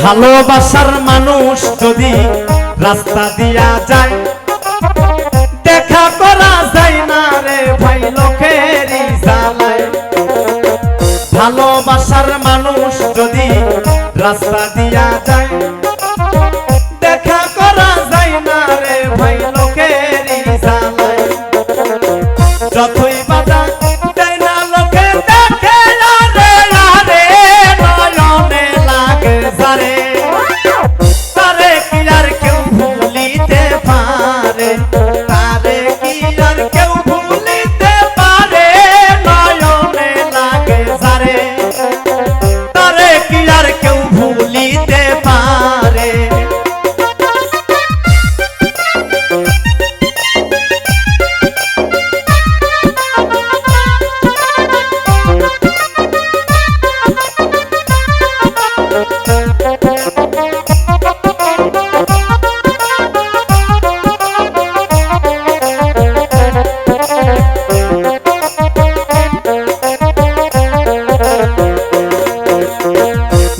ভালোবাসার মানুষ যদি রাস্তা দিয়া যায়, দেখা করা যায় না রে ভাই লোকেরই জ্বালায়। ভালোবাসার মানুষ যদি রাস্তা দিয়া যায়, দেখা করা যায় না রে ভাই লোকেরই জ্বালায়। যতই বাধা দেয় না লোকে দেখে আরে আরে নয়নে লাগে যারে, তারে কি আর কেউ ভুলিতে পারে, তারে কি আর কেউ ভুলিতে পারে, নয়নে লাগে যারে, তারে কি আর কেউ ভুলিতে পারে।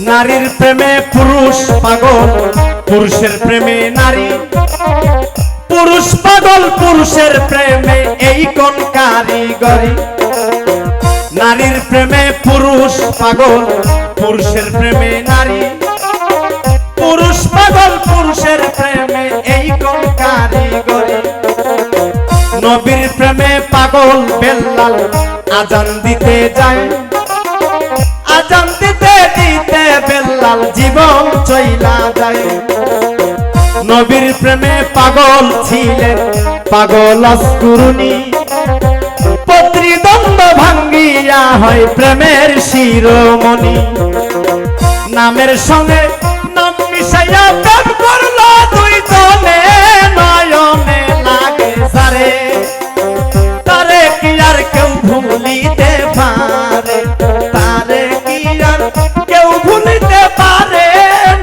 নারীর প্রেমে পুরুষ পাগল, পুরুষের প্রেমে নারী, পুরুষ পাগল পুরুষের প্রেমে এই কোন কারিগরি। নারীর প্রেমে পুরুষ পাগল, পুরুষের প্রেমে নারী, পুরুষ পাগল পুরুষের প্রেমে এই কোন কারিগরি। নবীর প্রেমে পাগল বেল্লাল আজান দিতে যায়, আজান দিতে দিতে বেল্লাল জীবন চইলা যায়। নবীর প্রেমে পাগল ছিলেন পাগল অস্কুরুনি, প্রতিদ্বন্দ্ব ভাঙ্গিয়া হয় প্রেমের শিরোমণি। নামের সঙ্গে নাম মিশাইয়া প্রেম করলো দুইজনে, নয়নে লাগে যারে, তারে কি আর কেউ ভুলিতে পারে, তারে কি আর কেউ ভুলিতে পারে,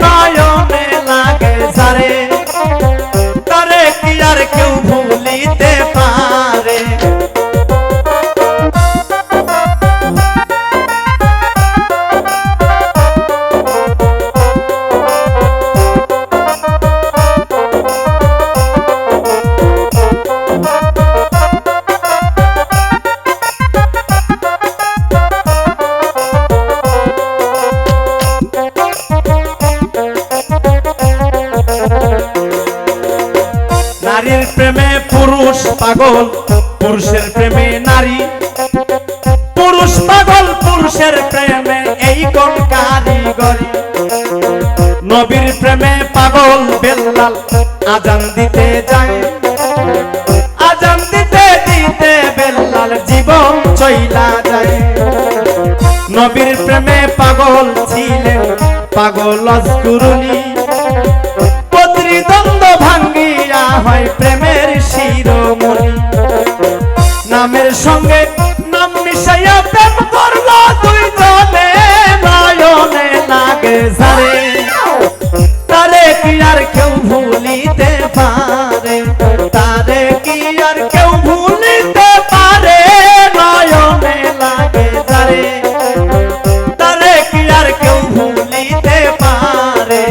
নয়নে লাগে যারে, তারে কি আর কেউ ভুলিতে পারে। নারীর প্রেমে পুরুষ পাগল, পুরুষের প্রেমে নারী, পুরুষ পাগল পুরুষের প্রেমে এই কোন কারিগরি। নবীর প্রেমে পাগল বেল্লাল আজান দিতে যায়, আজান দিতে দিতে বেল্লাল জীবন চইলা যায়। নবীর প্রেমে পাগল ছিলেন পাগল অস্কুরুনি, প্রতিদ্বন্দ্ব ভাঙ্গিয়া হয় প্রেমের শিরোমণি। নামের সঙ্গে নাম মিশাইয়া প্রেম করলো দুইজনে, নয়নে লাগে যারে, তারে কি আর কেউ ভুলিতে পারে, তারে কি আর কেউ ভুলিতে পারে, নয়নে লাগে যারে, তারে কি আর কেউ ভুলিতে পারে।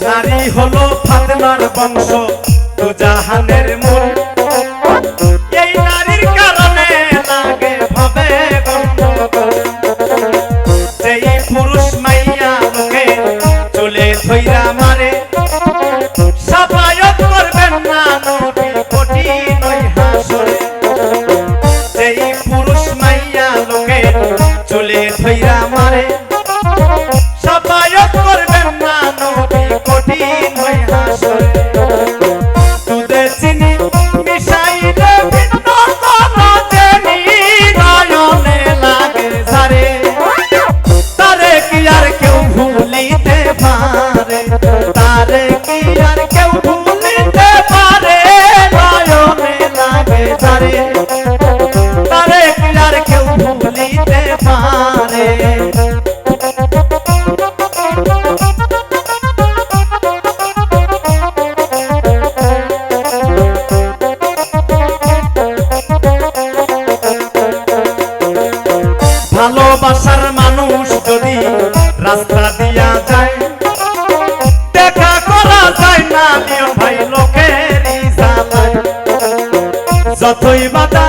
নারী হলো ফাতেমার বংশ, দু জাহানের মূল, এই নারীর কারণে লাগে ভবে গন্ডগোল। যেই পুরুষ মাইয়া লোকে চলে ধইরা মারে, সাফায়াত করবেন না নবী কঠিন ওই হাসরে। যেই পুরুষ মাইয়া লোকে চলে ধইরা মারে, সাফায়াত করবেন না নবী কঠিন ওই হাসরে। দুধে চিনি মিশাইলে ভিন্ন কোনো জেনি, নয়নে লাগে যারে, তারে কি আর কেউ ভুলিতে পারে, তারে কি আর কেউ ভুল যতই বাধা